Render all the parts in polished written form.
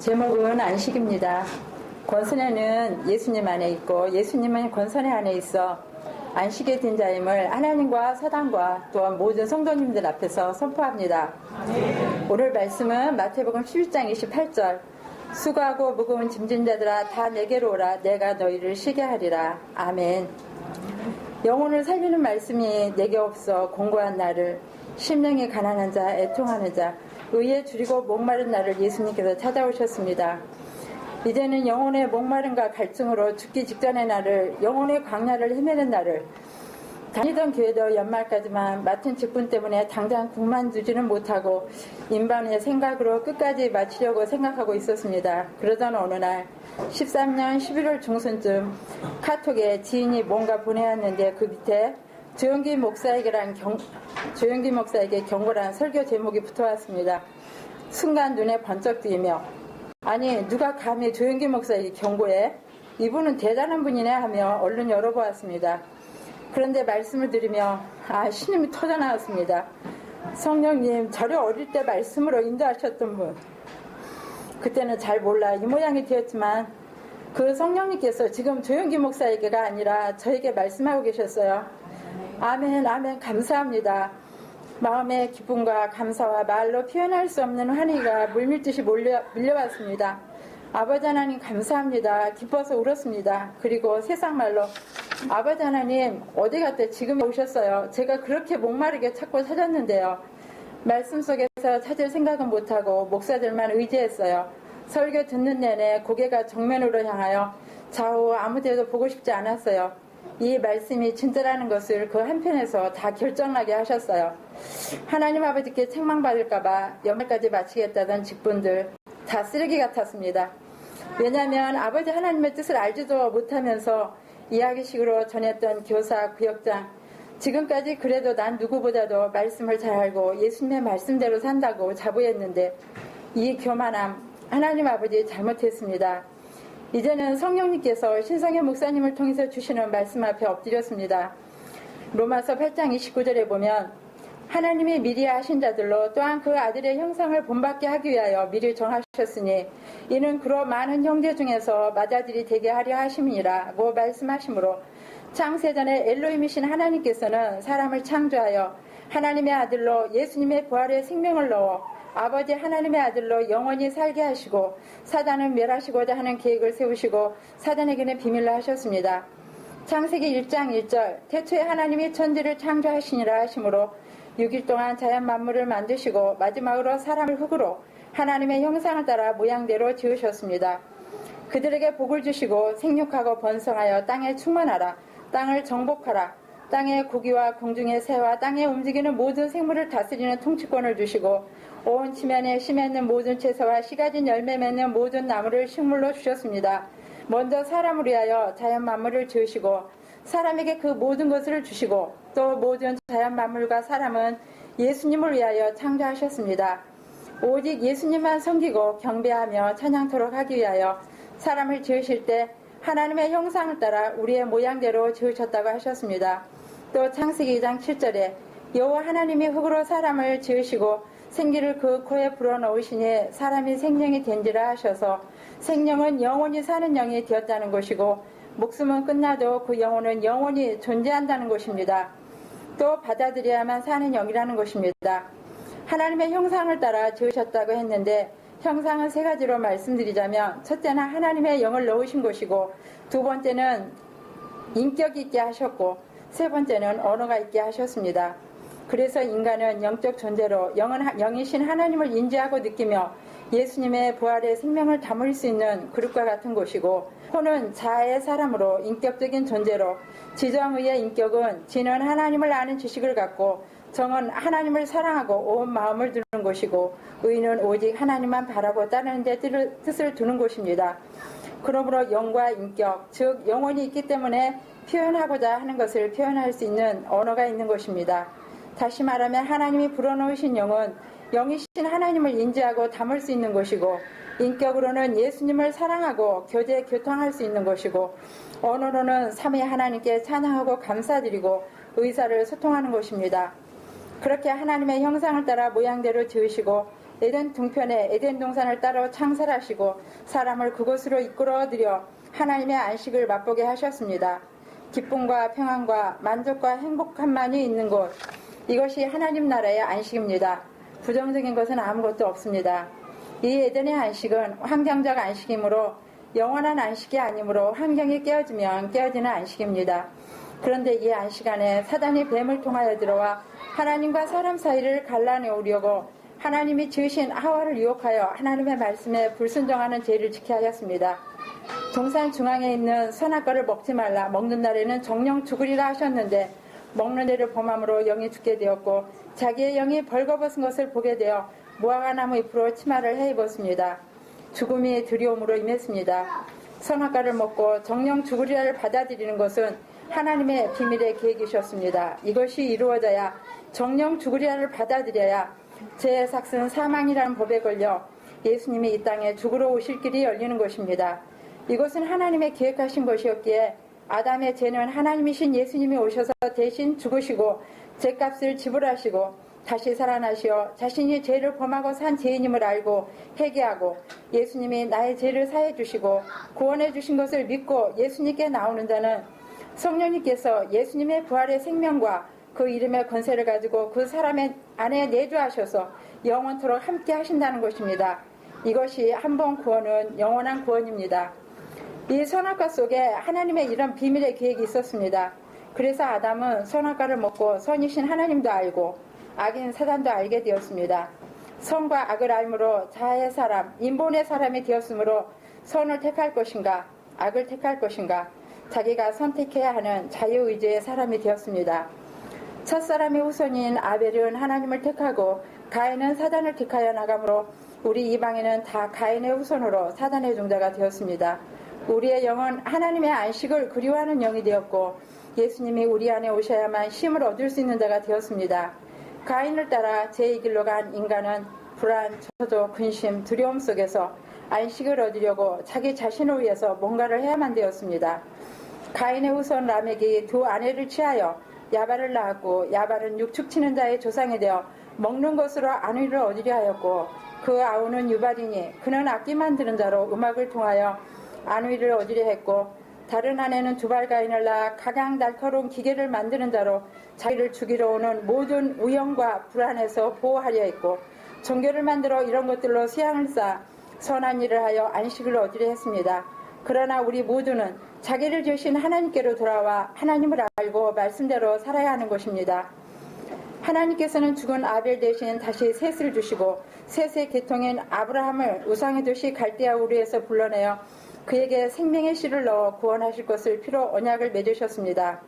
제목은 안식입니다. 권선에는 예수님 안에 있고 예수님은 권선에 안에 있어 안식의 된 자임을 하나님과 사단과 또한 모든 성도님들 앞에서 선포합니다. 오늘 말씀은 마태복음 11장 28절 수고하고 무거운 짐진 자들아 다 내게로 오라 내가 너희를 쉬게 하리라. 아멘. 영혼을 살리는 말씀이 내게 없어 공고한 나를 심령이 가난한 자 애통하는 자 의에 줄이고 목마른 나를 예수님께서 찾아오셨습니다. 이제는 영혼의 목마름과 갈증으로 죽기 직전의 나를 영혼의 광야를 헤매는 나를 다니던 교회도 연말까지만 맡은 직분 때문에 당장 그만두지는 못하고 인반의 생각으로 끝까지 마치려고 생각하고 있었습니다. 그러던 어느 날 13년 11월 중순쯤 카톡에 지인이 뭔가 보내왔는데 그 밑에 조영기 목사에게 경고란 설교 제목이 붙어왔습니다. 순간 눈에 번쩍 뜨이며 아니 누가 감히 조영기 목사에게 경고해? 이분은 대단한 분이네 하며 얼른 열어보았습니다. 그런데 말씀을 들으며 신임이 터져 나왔습니다. 성령님 저를 어릴 때 말씀으로 인도하셨던 분. 그때는 잘 몰라 이 모양이 되었지만 그 성령님께서 지금 조영기 목사에게가 아니라 저에게 말씀하고 계셨어요. 아멘 아멘 감사합니다. 마음의 기쁨과 감사와 말로 표현할 수 없는 환희가 물밀듯이 밀려왔습니다. 아버지 하나님 감사합니다. 기뻐서 울었습니다. 그리고 세상 말로 아버지 하나님 어디 갔대 지금 오셨어요. 제가 그렇게 목마르게 찾고 찾았는데요. 말씀 속에서 찾을 생각은 못하고 목사들만 의지했어요. 설교 듣는 내내 고개가 정면으로 향하여 좌우 아무데도 보고 싶지 않았어요. 이 말씀이 진짜라는 것을 그 한편에서 다 결정나게 하셨어요. 하나님 아버지께 책망받을까봐 연말까지 마치겠다던 직분들 다 쓰레기 같았습니다. 왜냐하면 아버지 하나님의 뜻을 알지도 못하면서 이야기식으로 전했던 교사, 구역장 지금까지 그래도 난 누구보다도 말씀을 잘 알고 예수님의 말씀대로 산다고 자부했는데 이 교만함 하나님 아버지 잘못했습니다. 이제는 성령님께서 신성현 목사님을 통해서 주시는 말씀 앞에 엎드렸습니다. 로마서 8장 29절에 보면 하나님이 미리 아신 자들로 또한 그 아들의 형상을 본받게 하기 위하여 미리 정하셨으니 이는 그로 많은 형제 중에서 맏아들이 되게 하려 하심이라고 말씀하시므로 창세전에 엘로힘이신 하나님께서는 사람을 창조하여 하나님의 아들로 예수님의 부활의 생명을 넣어 아버지 하나님의 아들로 영원히 살게 하시고 사단을 멸하시고자 하는 계획을 세우시고 사단에게는 비밀로 하셨습니다. 창세기 1장 1절 태초에 하나님이 천지를 창조하시니라 하시므로 6일 동안 자연 만물을 만드시고 마지막으로 사람을 흙으로 하나님의 형상을 따라 모양대로 지으셨습니다. 그들에게 복을 주시고 생육하고 번성하여 땅에 충만하라 땅을 정복하라 땅의 고기와 공중의 새와 땅에 움직이는 모든 생물을 다스리는 통치권을 주시고 온 지면에 심있는 모든 채소와 씨 가진 열매 맺는 모든 나무를 식물로 주셨습니다. 먼저 사람을 위하여 자연 만물을 지으시고 사람에게 그 모든 것을 주시고 또 모든 자연 만물과 사람은 예수님을 위하여 창조하셨습니다. 오직 예수님만 섬기고 경배하며 찬양토록 하기 위하여 사람을 지으실 때 하나님의 형상을 따라 우리의 모양대로 지으셨다고 하셨습니다. 또 창세기 2장 7절에 여호와 하나님이 흙으로 사람을 지으시고 생기를 그 코에 불어넣으시니 사람이 생명이 된지라 하셔서 생명은 영원히 사는 영이 되었다는 것이고 목숨은 끝나도 그 영혼은 영원히 존재한다는 것입니다. 또 받아들여야만 사는 영이라는 것입니다. 하나님의 형상을 따라 지으셨다고 했는데 형상은 세 가지로 말씀드리자면 첫째는 하나님의 영을 넣으신 것이고 두 번째는 인격이 있게 하셨고 세 번째는 언어가 있게 하셨습니다. 그래서 인간은 영적 존재로 영이신 하나님을 인지하고 느끼며 예수님의 부활의 생명을 담을 수 있는 그릇과 같은 것이고 호는 자아의 사람으로 인격적인 존재로 지정의의 인격은 지는 하나님을 아는 지식을 갖고 정은 하나님을 사랑하고 온 마음을 두는 것이고 의는 오직 하나님만 바라고 따르는 데 뜻을 두는 것입니다. 그러므로 영과 인격 즉 영혼이 있기 때문에 표현하고자 하는 것을 표현할 수 있는 언어가 있는 것입니다. 다시 말하면 하나님이 불어넣으신 영은 영이신 하나님을 인지하고 담을 수 있는 것이고 인격으로는 예수님을 사랑하고 교통할 수 있는 것이고 언어로는 삼위 하나님께 찬양하고 감사드리고 의사를 소통하는 것입니다. 그렇게 하나님의 형상을 따라 모양대로 지으시고 에덴 동편에 에덴 동산을 따로 창설하시고 사람을 그곳으로 이끌어들여 하나님의 안식을 맛보게 하셨습니다. 기쁨과 평안과 만족과 행복함만이 있는 곳, 이것이 하나님 나라의 안식입니다. 부정적인 것은 아무것도 없습니다. 이 에덴의 안식은 환경적 안식이므로 영원한 안식이 아니므로 환경이 깨어지면 깨어지는 안식입니다. 그런데 이 안식 안에 사단이 뱀을 통하여 들어와 하나님과 사람 사이를 갈라내오려고 하나님이 지으신 하와를 유혹하여 하나님의 말씀에 불순종하는 죄를 지게 하였습니다. 동산 중앙에 있는 선악과를 먹지 말라, 먹는 날에는 정령 죽으리라 하셨는데 먹는 애를 범함으로 영이 죽게 되었고 자기의 영이 벌거벗은 것을 보게 되어 무화과 나무 잎으로 치마를 해 입었습니다. 죽음이 두려움으로 임했습니다. 선악과를 먹고 정령 죽으리라를 받아들이는 것은 하나님의 비밀의 계획이셨습니다. 이것이 이루어져야 정령 죽으리라를 받아들여야 죄의 삭은 사망이라는 법에 걸려 예수님이 이 땅에 죽으러 오실 길이 열리는 것입니다. 이것은 하나님의 계획하신 것이었기에 아담의 죄는 하나님이신 예수님이 오셔서 대신 죽으시고 죄값을 지불하시고 다시 살아나시어 자신이 죄를 범하고 산 죄인임을 알고 회개하고 예수님이 나의 죄를 사해 주시고 구원해 주신 것을 믿고 예수님께 나오는 자는 성령님께서 예수님의 부활의 생명과 그 이름의 권세를 가지고 그 사람의 안에 내주하셔서 영원토록 함께 하신다는 것입니다. 이것이 한 번 구원은 영원한 구원입니다. 이 선악과 속에 하나님의 이런 비밀의 계획이 있었습니다. 그래서 아담은 선악과를 먹고 선이신 하나님도 알고 악인 사단도 알게 되었습니다. 선과 악을 알므로 자아의 사람, 인본의 사람이 되었으므로 선을 택할 것인가 악을 택할 것인가 자기가 선택해야 하는 자유의지의 사람이 되었습니다. 첫사람의 후손인 아벨은 하나님을 택하고 가인은 사단을 택하여 나가므로 우리 이방인은 다 가인의 후손으로 사단의 종자가 되었습니다. 우리의 영은 하나님의 안식을 그리워하는 영이 되었고 예수님이 우리 안에 오셔야만 쉼을 얻을 수 있는 자가 되었습니다. 가인을 따라 제 길로 간 인간은 불안, 초조, 근심, 두려움 속에서 안식을 얻으려고 자기 자신을 위해서 뭔가를 해야만 되었습니다. 가인의 후손 라멕이 두 아내를 취하여 야발을 낳았고 야발은 육축치는 자의 조상이 되어 먹는 것으로 안위를 얻으려 하였고 그 아우는 유발이니 그는 악기 만드는 자로 음악을 통하여 안위를 얻으려 했고 다른 아내는 두발가인을 낳아 가장 날카로운 기계를 만드는 자로 자기를 죽이러 오는 모든 우영과 불안에서 보호하려 했고 종교를 만들어 이런 것들로 수양을 쌓아 선한 일을 하여 안식을 얻으려 했습니다. 그러나 우리 모두는 자기를 지으신 하나님께로 돌아와 하나님을 알고 말씀대로 살아야 하는 것입니다. 하나님께서는 죽은 아벨 대신 다시 셋을 주시고 셋의 계통인 아브라함을 우상의 도시 갈대아 우르에서 불러내어 그에게 생명의 씨를 넣어 구원하실 것을 피로 언약을 맺으셨습니다.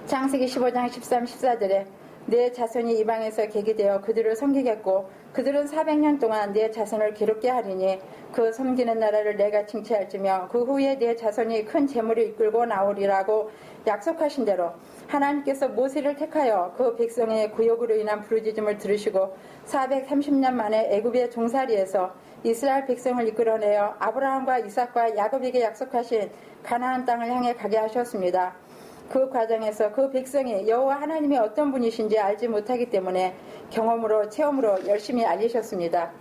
창세기 15장 13, 14절에 내 자손이 이방에서 계기되어 그들을 섬기겠고 그들은 400년 동안 내 자손을 기롭게 하리니 그 섬기는 나라를 내가 칭찬할지며 그 후에 내 자손이 큰 재물을 이끌고 나오리라고 약속하신 대로 하나님께서 모세를 택하여 그 백성의 구역으로 인한 부르짖음을 들으시고 430년 만에 애굽의 종살이에서 이스라엘 백성을 이끌어내어 아브라함과 이삭과 야곱에게 약속하신 가나안 땅을 향해 가게 하셨습니다. 그 과정에서 그 백성이 여호와 하나님이 어떤 분이신지 알지 못하기 때문에 경험으로 체험으로 열심히 알리셨습니다.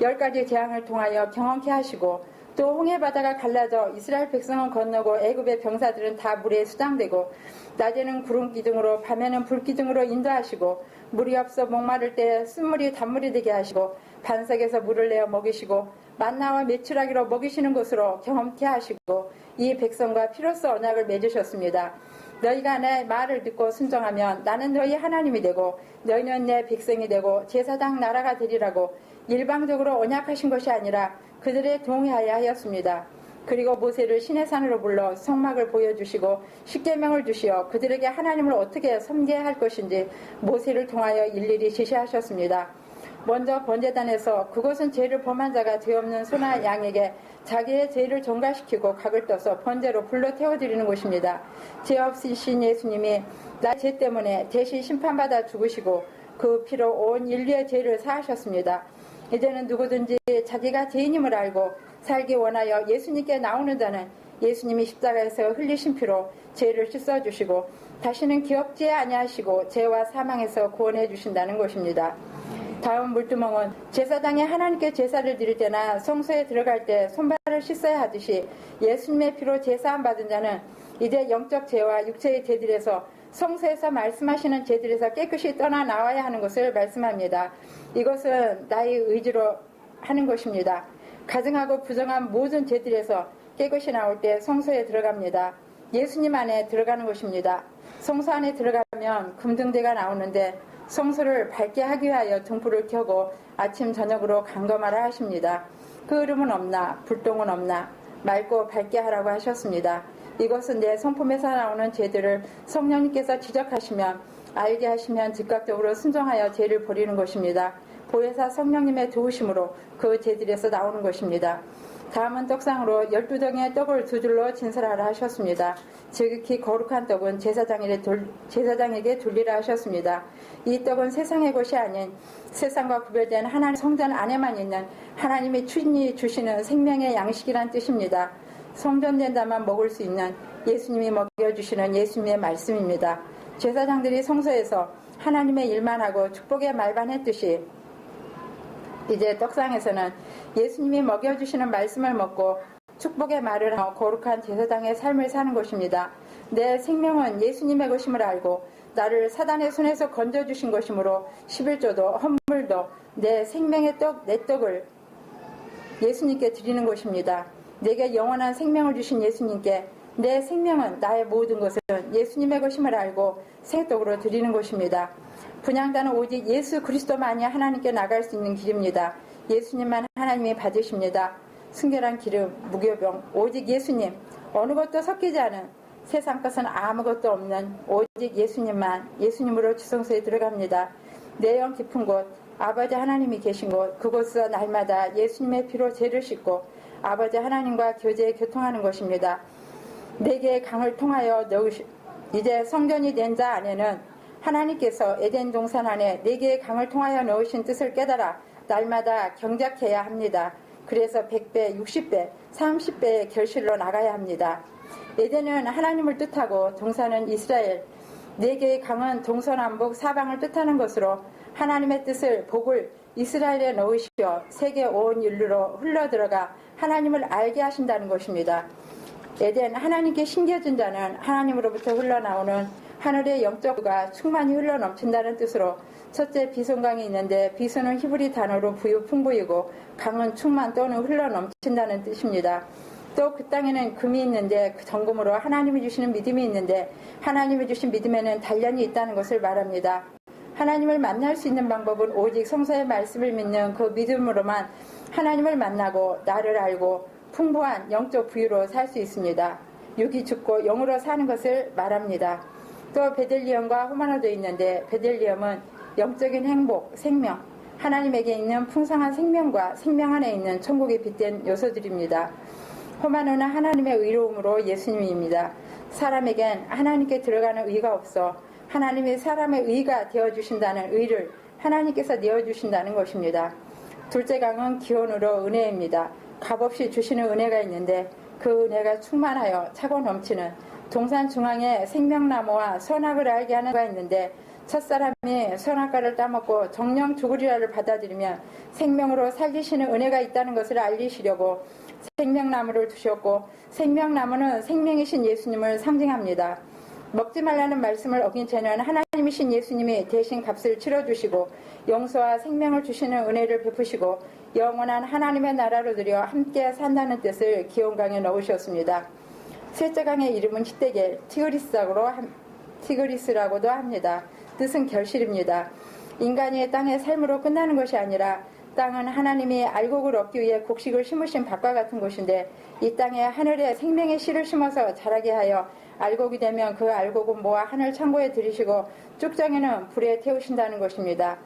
10가지 재앙을 통하여 경험케 하시고 또 홍해바다가 갈라져 이스라엘 백성은 건너고 애굽의 병사들은 다 물에 수장되고 낮에는 구름 기둥으로 밤에는 불 기둥으로 인도하시고 물이 없어 목마를 때 쓴물이 단물이 되게 하시고 반석에서 물을 내어 먹이시고 만나와 메추라기로 먹이시는 것으로 경험케 하시고 이 백성과 피로써 언약을 맺으셨습니다. 너희가 내 말을 듣고 순종하면 나는 너희 하나님이 되고 너희는 내 백성이 되고 제사장 나라가 되리라고 일방적으로 언약하신 것이 아니라 그들에 동의하여 하였습니다. 그리고 모세를 시내 산으로 불러 성막을 보여주시고 십계명을 주시어 그들에게 하나님을 어떻게 섬겨야 할 것인지 모세를 통하여 일일이 지시하셨습니다. 먼저 번제단에서 그것은 죄를 범한 자가 죄 없는 소나 양에게 자기의 죄를 전가시키고 각을 떠서 번제로 불로 태워드리는 것입니다. 죄 없으신 예수님이 나의 죄 때문에 대신 심판받아 죽으시고 그 피로 온 인류의 죄를 사하셨습니다. 이제는 누구든지 자기가 죄인임을 알고 살기 원하여 예수님께 나오는 자는 예수님이 십자가에서 흘리신 피로 죄를 씻어주시고 다시는 기억지 아니하시고 죄와 사망에서 구원해 주신다는 것입니다. 다음 물두멍은 제사장이 하나님께 제사를 드릴 때나 성소에 들어갈 때 손발을 씻어야 하듯이 예수님의 피로 제사함 받은 자는 이제 영적 죄와 육체의 죄들에서 성소에서 말씀하시는 죄들에서 깨끗이 떠나 나와야 하는 것을 말씀합니다. 이것은 나의 의지로 하는 것입니다. 가증하고 부정한 모든 죄들에서 깨끗이 나올 때 성소에 들어갑니다. 예수님 안에 들어가는 것입니다. 성소 안에 들어가면 금등대가 나오는데 성소를 밝게 하기 위하여 등불을 켜고 아침 저녁으로 감검하라 하십니다. 그 흐름은 없나 불똥은 없나 맑고 밝게 하라고 하셨습니다. 이것은 내 성품에서 나오는 죄들을 성령님께서 지적하시면 알게 하시면 즉각적으로 순종하여 죄를 버리는 것입니다. 보혜사 성령님의 도우심으로 그 죄들에서 나오는 것입니다. 다음은 떡상으로 12덩이의 떡을 두 줄로 진설하라 하셨습니다. 지극히 거룩한 떡은 제사장에게 돌리라 하셨습니다. 이 떡은 세상의 것이 아닌 세상과 구별된 하나님 성전 안에만 있는 하나님이 친히 주시는 생명의 양식이란 뜻입니다. 성전된 자만 먹을 수 있는 예수님이 먹여주시는 예수님의 말씀입니다. 제사장들이 성소에서 하나님의 일만 하고 축복의 말만 했듯이 이제 떡상에서는 예수님이 먹여주시는 말씀을 먹고 축복의 말을 하고 거룩한 제사장의 삶을 사는 것입니다. 내 생명은 예수님의 것임을 알고 나를 사단의 손에서 건져주신 것이므로 11조도 헌물도 내 생명의 떡, 내 떡을 예수님께 드리는 것입니다. 내게 영원한 생명을 주신 예수님께 내 생명은 나의 모든 것은 예수님의 것임을 알고 생떡으로 드리는 것입니다. 분향단은 오직 예수 그리스도만이 하나님께 나갈 수 있는 길입니다. 예수님만 하나님이 받으십니다. 순결한 기름, 무교병, 오직 예수님, 어느 것도 섞이지 않은 세상 것은 아무것도 없는 오직 예수님만 예수님으로 지성소에 들어갑니다. 내영 깊은 곳, 아버지 하나님이 계신 곳, 그곳에서 날마다 예수님의 피로 죄를 씻고 아버지 하나님과 교통하는 것입니다. 네 개의 강을 통하여 이제 성전이 된 자 안에는 하나님께서 에덴 동산 안에 네 개의 강을 통하여 넣으신 뜻을 깨달아 날마다 경작해야 합니다. 그래서 100배, 60배, 30배의 결실로 나가야 합니다. 에덴은 하나님을 뜻하고 동산은 이스라엘, 네 개의 강은 동서남북 사방을 뜻하는 것으로 하나님의 뜻을 복을 이스라엘에 넣으시어 세계 온 인류로 흘러들어가 하나님을 알게 하신다는 것입니다. 에덴 하나님께 신겨진 자는 하나님으로부터 흘러나오는 하늘의 영적과 충만히 흘러넘친다는 뜻으로 첫째 비손강이 있는데 비손은 히브리 단어로 부유풍부이고 강은 충만 또는 흘러넘친다는 뜻입니다. 또 그 땅에는 금이 있는데 그 정금으로 하나님이 주시는 믿음이 있는데 하나님이 주신 믿음에는 단련이 있다는 것을 말합니다. 하나님을 만날 수 있는 방법은 오직 성서의 말씀을 믿는 그 믿음으로만 하나님을 만나고 나를 알고 풍부한 영적 부유로 살 수 있습니다. 육이 죽고 영으로 사는 것을 말합니다. 또 베들리엄과 호마노도 있는데 베들리엄은 영적인 행복, 생명, 하나님에게 있는 풍성한 생명과 생명 안에 있는 천국에 빗댄 요소들입니다. 호마노는 하나님의 의로움으로 예수님입니다. 사람에겐 하나님께 들어가는 의가 없어 하나님이 사람의 의가 되어주신다는 의를 하나님께서 내어주신다는 것입니다. 둘째 강은 기원으로 은혜입니다. 값없이 주시는 은혜가 있는데 그 은혜가 충만하여 차고 넘치는 동산 중앙에 생명나무와 선악을 알게 하는 가 있는데 첫사람이 선악과를 따먹고 정령 죽으리라를 받아들이면 생명으로 살리시는 은혜가 있다는 것을 알리시려고 생명나무를 두셨고 생명나무는 생명이신 예수님을 상징합니다. 먹지 말라는 말씀을 어긴 채는 하나님이신 예수님이 대신 값을 치러주시고 용서와 생명을 주시는 은혜를 베푸시고 영원한 하나님의 나라로 들여 함께 산다는 뜻을 기원강에 넣으셨습니다. 셋째 강의 이름은 히데겔, 티그리스라고도 합니다. 뜻은 결실입니다. 인간이 땅의 삶으로 끝나는 것이 아니라 땅은 하나님이 알곡을 얻기 위해 곡식을 심으신 밭과 같은 곳인데 이 땅에 하늘에 생명의 씨를 심어서 자라게 하여 알곡이 되면 그 알곡은 모아 하늘 창고에 들이시고 쭉정에는 불에 태우신다는 것입니다.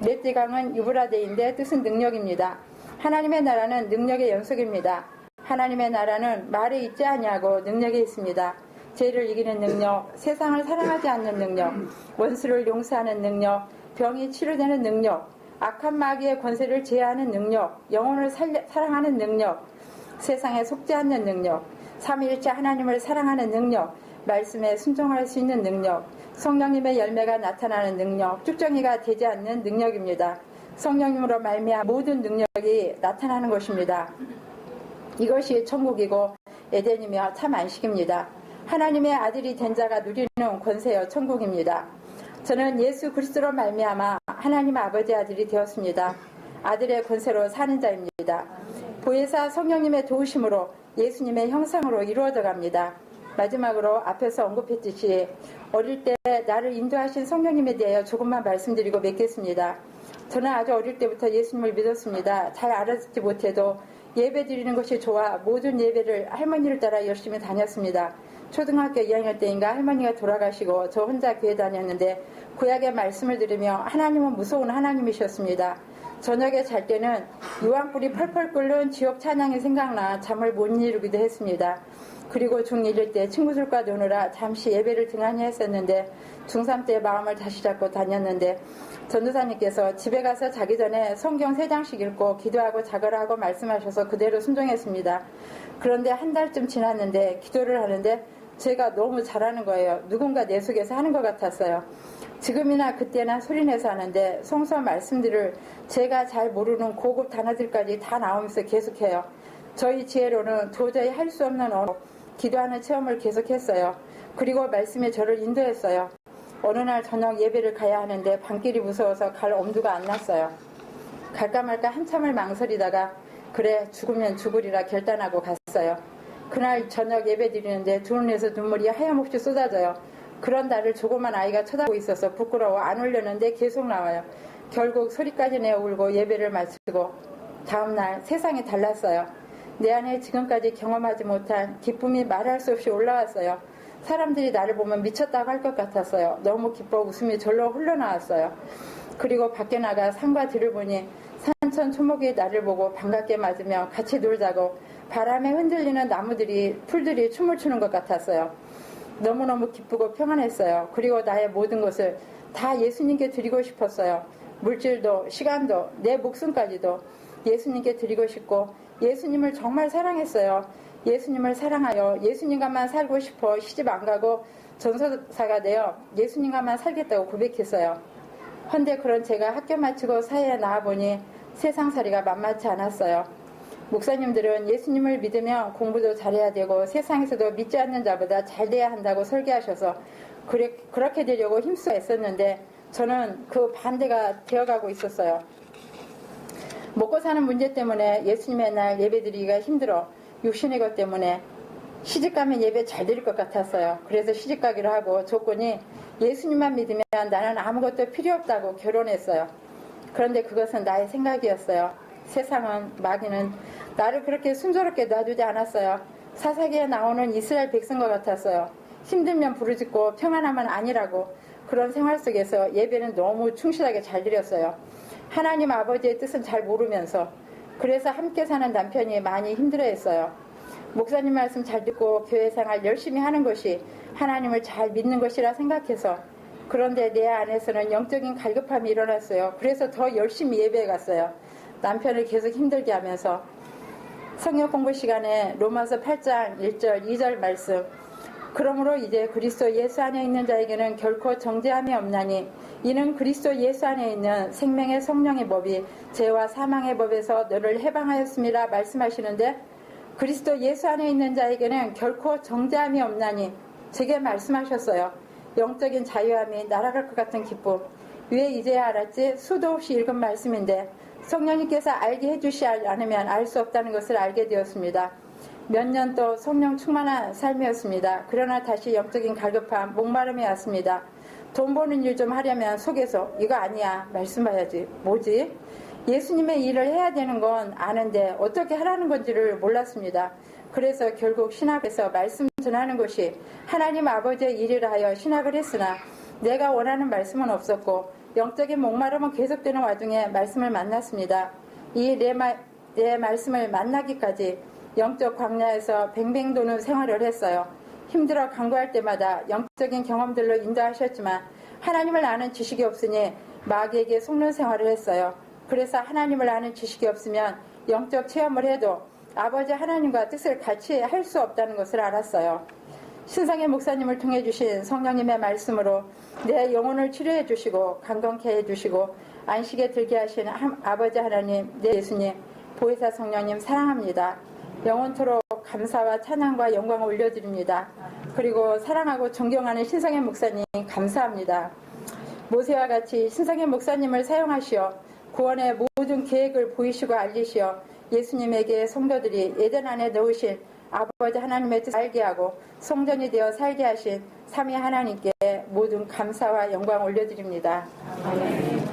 넷째 강은 유브라데인데 뜻은 능력입니다. 하나님의 나라는 능력의 연속입니다. 하나님의 나라는 말에 있지 아니하고 능력에 있습니다. 죄를 이기는 능력, 세상을 사랑하지 않는 능력, 원수를 용서하는 능력, 병이 치료되는 능력, 악한 마귀의 권세를 제어하는 능력, 영혼을 사랑하는 능력, 세상에 속지 않는 능력, 삼위일체 하나님을 사랑하는 능력, 말씀에 순종할 수 있는 능력, 성령님의 열매가 나타나는 능력, 쭉정이가 되지 않는 능력입니다. 성령님으로 말미암아 모든 능력이 나타나는 것입니다. 이것이 천국이고 에덴이며 참 안식입니다. 하나님의 아들이 된 자가 누리는 권세여 천국입니다. 저는 예수 그리스도로 말미암아 하나님 아버지 아들이 되었습니다. 아들의 권세로 사는 자입니다. 보혜사 성령님의 도우심으로 예수님의 형상으로 이루어져 갑니다. 마지막으로 앞에서 언급했듯이 어릴 때 나를 인도하신 성령님에 대하여 조금만 말씀드리고 맺겠습니다. 저는 아주 어릴 때부터 예수님을 믿었습니다. 잘 알아듣지 못해도 예배 드리는 것이 좋아 모든 예배를 할머니를 따라 열심히 다녔습니다. 초등학교 2학년 때인가 할머니가 돌아가시고 저 혼자 교회 다녔는데 구약의 말씀을 들으며 하나님은 무서운 하나님이셨습니다. 저녁에 잘 때는 유황불이 펄펄 끓는 지옥 찬양이 생각나 잠을 못 이루기도 했습니다. 그리고 중1일 때 친구들과 노느라 잠시 예배를 등한히 했었는데 중3 때 마음을 다시 잡고 다녔는데 전도사님께서 집에 가서 자기 전에 성경 3장씩 읽고 기도하고 자거라 하고 말씀하셔서 그대로 순종했습니다. 그런데 한 달쯤 지났는데 기도를 하는데 제가 너무 잘하는 거예요. 누군가 내 속에서 하는 것 같았어요. 지금이나 그때나 소리내서 하는데 성서 말씀들을 제가 잘 모르는 고급 단어들까지 다 나오면서 계속해요. 저희 지혜로는 도저히 할 수 없는 기도하는 체험을 계속했어요. 그리고 말씀이 저를 인도했어요. 어느 날 저녁 예배를 가야 하는데 밤길이 무서워서 갈 엄두가 안 났어요. 갈까 말까 한참을 망설이다가 그래 죽으면 죽으리라 결단하고 갔어요. 그날 저녁 예배 드리는데 두 눈에서 눈물이 하염없이 쏟아져요. 그런 나를 조그만 아이가 쳐다보고 있어서 부끄러워 안 울렸는데 계속 나와요. 결국 소리까지 내어 울고 예배를 마치고 다음날 세상이 달랐어요. 내 안에 지금까지 경험하지 못한 기쁨이 말할 수 없이 올라왔어요. 사람들이 나를 보면 미쳤다고 할 것 같았어요. 너무 기뻐 웃음이 절로 흘러나왔어요. 그리고 밖에 나가 산과 들을 보니 산천 초목이 나를 보고 반갑게 맞으며 같이 놀자고 바람에 흔들리는 나무들이 풀들이 춤을 추는 것 같았어요. 너무너무 기쁘고 평안했어요. 그리고 나의 모든 것을 다 예수님께 드리고 싶었어요. 물질도 시간도 내 목숨까지도 예수님께 드리고 싶고 예수님을 정말 사랑했어요. 예수님을 사랑하여 예수님과만 살고 싶어 시집 안 가고 전도사가 되어 예수님과만 살겠다고 고백했어요. 헌데 그런 제가 학교 마치고 사회에 나와보니 세상살이가 만만치 않았어요. 목사님들은 예수님을 믿으면 공부도 잘해야 되고 세상에서도 믿지 않는 자보다 잘 돼야 한다고 설계하셔서 그렇게 되려고 힘써 애썼는데 저는 그 반대가 되어가고 있었어요. 먹고 사는 문제 때문에 예수님의 날 예배드리기가 힘들어 육신의 것 때문에 시집가면 예배 잘 드릴 것 같았어요. 그래서 시집가기로 하고 조건이 예수님만 믿으면 나는 아무것도 필요 없다고 결혼했어요. 그런데 그것은 나의 생각이었어요. 세상은 마귀는 나를 그렇게 순조롭게 놔두지 않았어요. 사사기에 나오는 이스라엘 백성과 같았어요. 힘들면 부르짖고 평안하면 아니라고. 그런 생활 속에서 예배는 너무 충실하게 잘 드렸어요. 하나님 아버지의 뜻은 잘 모르면서. 그래서 함께 사는 남편이 많이 힘들어했어요. 목사님 말씀 잘 듣고 교회 생활 열심히 하는 것이 하나님을 잘 믿는 것이라 생각해서. 그런데 내 안에서는 영적인 갈급함이 일어났어요. 그래서 더 열심히 예배에 갔어요. 남편을 계속 힘들게 하면서. 성경 공부 시간에 로마서 8장 1절 2절 말씀, 그러므로 이제 그리스도 예수 안에 있는 자에게는 결코 정죄함이 없나니 이는 그리스도 예수 안에 있는 생명의 성령의 법이 죄와 사망의 법에서 너를 해방하였음이라 말씀하시는데, 그리스도 예수 안에 있는 자에게는 결코 정죄함이 없나니 제게 말씀하셨어요. 영적인 자유함이 날아갈 것 같은 기쁨. 왜 이제야 알았지? 수도 없이 읽은 말씀인데 성령님께서 알게 해주시 않으면 알 수 없다는 것을 알게 되었습니다. 몇 년 또 성령 충만한 삶이었습니다. 그러나 다시 영적인 갈급함, 목마름이 왔습니다. 돈 버는 일 좀 하려면 속에서 이거 아니야, 말씀해야지. 뭐지? 예수님의 일을 해야 되는 건 아는데 어떻게 하라는 건지를 몰랐습니다. 그래서 결국 신학에서 말씀 전하는 것이 하나님 아버지의 일이라 하여 신학을 했으나 내가 원하는 말씀은 없었고 영적인 목마름은 계속되는 와중에 말씀을 만났습니다. 이 내 말씀을 만나기까지 영적 광야에서 뱅뱅 도는 생활을 했어요. 힘들어 간구할 때마다 영적인 경험들로 인도하셨지만 하나님을 아는 지식이 없으니 마귀에게 속는 생활을 했어요. 그래서 하나님을 아는 지식이 없으면 영적 체험을 해도 아버지 하나님과 뜻을 같이 할 수 없다는 것을 알았어요. 신상의 목사님을 통해 주신 성령님의 말씀으로 내 영혼을 치료해 주시고 강건케 해 주시고 안식에 들게 하시는 아버지 하나님, 내 예수님, 보혜사 성령님 사랑합니다. 영원토록 감사와 찬양과 영광을 올려드립니다. 그리고 사랑하고 존경하는 신성현 목사님 감사합니다. 모세와 같이 신성현 목사님을 사용하시어 구원의 모든 계획을 보이시고 알리시어 예수님에게 성도들이 에덴 안에 넣으신 아버지 하나님의 뜻을 알게 하고 성전이 되어 살게 하신 삼위 하나님께 모든 감사와 영광을 올려드립니다. 아멘.